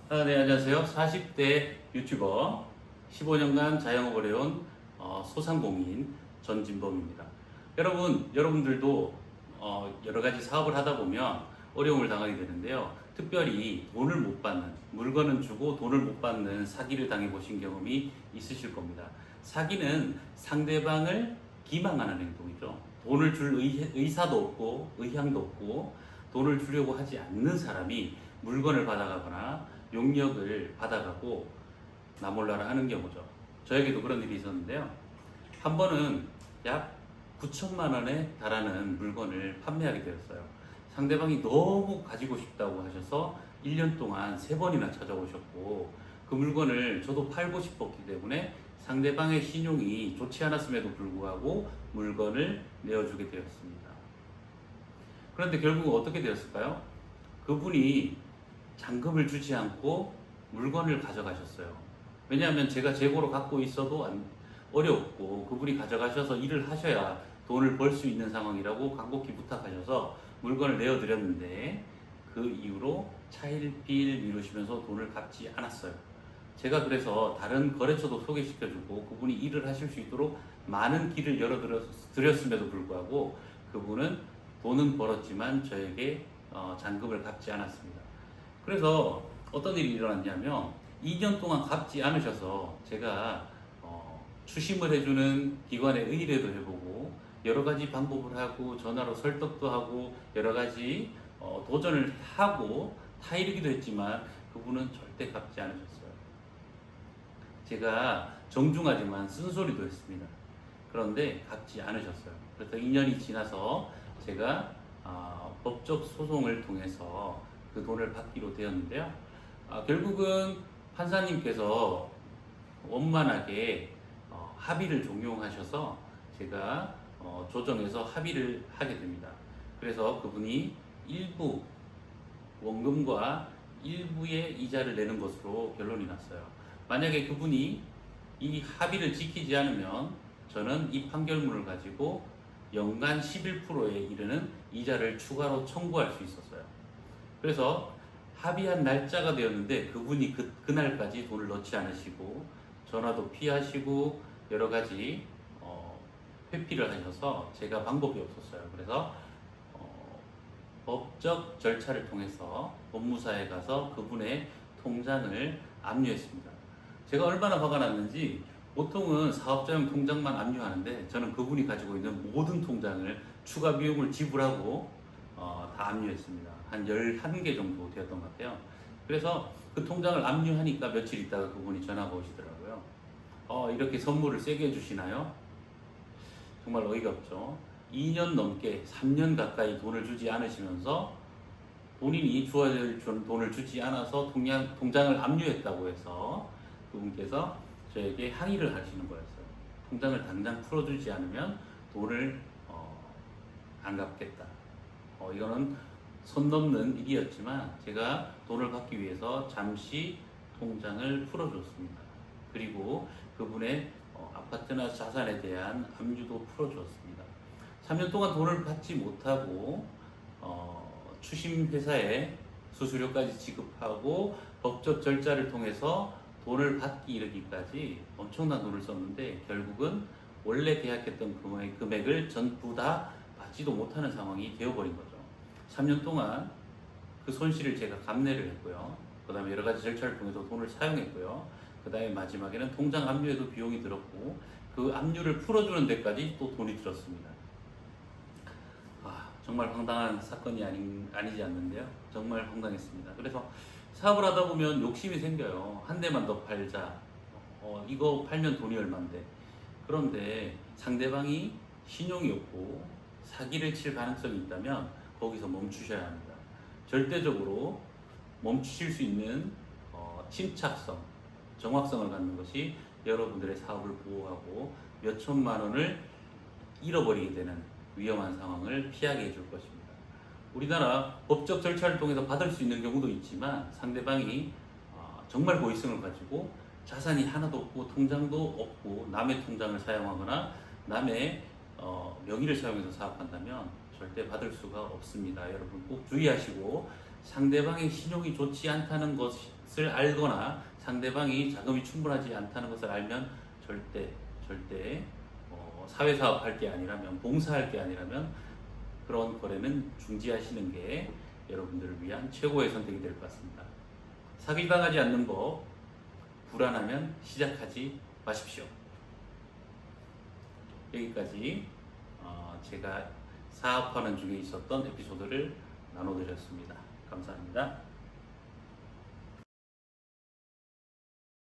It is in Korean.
네, 안녕하세요. 40대 유튜버, 15년간 자영업을 해온 소상공인 전진범입니다. 여러분들도 여러 가지 사업을 하다 보면 어려움을 당하게 되는데요. 특별히 돈을 못 받는, 물건은 주고 돈을 못 받는 사기를 당해보신 경험이 있으실 겁니다. 사기는 상대방을 기망하는 행동이죠. 돈을 줄 의사도 없고, 의향도 없고, 돈을 주려고 하지 않는 사람이 물건을 받아가거나 용역을 받아가고 나몰라라 하는 경우죠. 저에게도 그런 일이 있었는데요. 한 번은 약 9천만 원에 달하는 물건을 판매하게 되었어요. 상대방이 너무 가지고 싶다고 하셔서 1년 동안 3번이나 찾아오셨고, 그 물건을 저도 팔고 싶었기 때문에 상대방의 신용이 좋지 않았음에도 불구하고 물건을 내어주게 되었습니다. 그런데 결국 어떻게 되었을까요? 그분이 잔금을 주지 않고 물건을 가져가셨어요. 왜냐하면 제가 재고로 갖고 있어도 어렵고, 그분이 가져가셔서 일을 하셔야 돈을 벌 수 있는 상황이라고 간곡히 부탁하셔서 물건을 내어드렸는데, 그 이후로 차일피일 미루시면서 돈을 갚지 않았어요. 제가 그래서 다른 거래처도 소개시켜주고 그분이 일을 하실 수 있도록 많은 길을 열어드렸음에도 불구하고 그분은 돈은 벌었지만 저에게 잔금을 갚지 않았습니다. 그래서 어떤 일이 일어났냐면, 2년 동안 갚지 않으셔서 제가 추심을 해주는 기관에 의뢰도 해보고 여러 가지 방법을 하고 전화로 설득도 하고 여러 가지 도전을 하고 타이르기도 했지만 그분은 절대 갚지 않으셨어요. 제가 정중하지만 쓴소리도 했습니다. 그런데 갚지 않으셨어요. 그래서 2년이 지나서 제가 법적 소송을 통해서 그 돈을 받기로 되었는데요. 결국은 판사님께서 원만하게 합의를 종용하셔서 제가 조정해서 합의를 하게 됩니다. 그래서 그분이 일부 원금과 일부의 이자를 내는 것으로 결론이 났어요. 만약에 그분이 이 합의를 지키지 않으면 저는 이 판결문을 가지고 연간 11%에 이르는 이자를 추가로 청구할 수 있었어요. 그래서 합의한 날짜가 되었는데 그분이 그날까지 돈을 넣지 않으시고 전화도 피하시고 여러 가지 회피를 하셔서 제가 방법이 없었어요. 그래서 법적 절차를 통해서 법무사에 가서 그분의 통장을 압류했습니다. 제가 얼마나 화가 났는지, 보통은 사업자용 통장만 압류하는데 저는 그분이 가지고 있는 모든 통장을 추가 비용을 지불하고 다 압류했습니다. 한 11개 정도 되었던 것 같아요. 그래서 그 통장을 압류하니까 며칠 있다가 그분이 전화가 오시더라고요. 이렇게 선물을 세게 해주시나요? 정말 어이가 없죠. 2년 넘게 3년 가까이 돈을 주지 않으시면서 본인이 주어야 될 돈을 주지 않아서 통장을 압류했다고 해서 그분께서 저에게 항의를 하시는 거였어요. 통장을 당장 풀어주지 않으면 돈을 안 갚겠다. 이거는 선 넘는 일이었지만 제가 돈을 받기 위해서 잠시 통장을 풀어줬습니다. 그리고 그분의 아파트나 자산에 대한 압류도 풀어주었습니다. 3년 동안 돈을 받지 못하고 추심 회사에 수수료까지 지급하고 법적 절차를 통해서 돈을 받기 이르기까지 엄청난 돈을 썼는데 결국은 원래 계약했던 금액을 전부 다 받지도 못하는 상황이 되어버린 거죠. 3년 동안 그 손실을 제가 감내를 했고요. 그 다음에 여러 가지 절차를 통해서 돈을 사용했고요. 그 다음에 마지막에는 통장 압류에도 비용이 들었고 그 압류를 풀어주는 데까지 또 돈이 들었습니다. 정말 황당한 사건이 아니지 않는데요. 정말 황당했습니다. 그래서 사업을 하다 보면 욕심이 생겨요. 한 대만 더 팔자. 이거 팔면 돈이 얼만데. 그런데 상대방이 신용이 없고 사기를 칠 가능성이 있다면 거기서 멈추셔야 합니다. 절대적으로 멈추실 수 있는 침착성, 정확성을 갖는 것이 여러분들의 사업을 보호하고 몇 천만 원을 잃어버리게 되는 위험한 상황을 피하게 해줄 것입니다. 우리나라 법적 절차를 통해서 받을 수 있는 경우도 있지만 상대방이 정말 고의성을 가지고 자산이 하나도 없고 통장도 없고 남의 통장을 사용하거나 남의 명의를 사용해서 사업한다면 절대 받을 수가 없습니다. 여러분 꼭 주의하시고 상대방의 신용이 좋지 않다는 것을 것을 알거나 상대방이 자금이 충분하지 않다는 것을 알면 절대 사회사업 할 게 아니라면, 봉사할 게 아니라면 그런 거래는 중지하시는 게 여러분들을 위한 최고의 선택이 될 것 같습니다. 사기당하지 않는 법, 불안하면 시작하지 마십시오. 여기까지 제가 사업하는 중에 있었던 에피소드를 나눠드렸습니다. 감사합니다.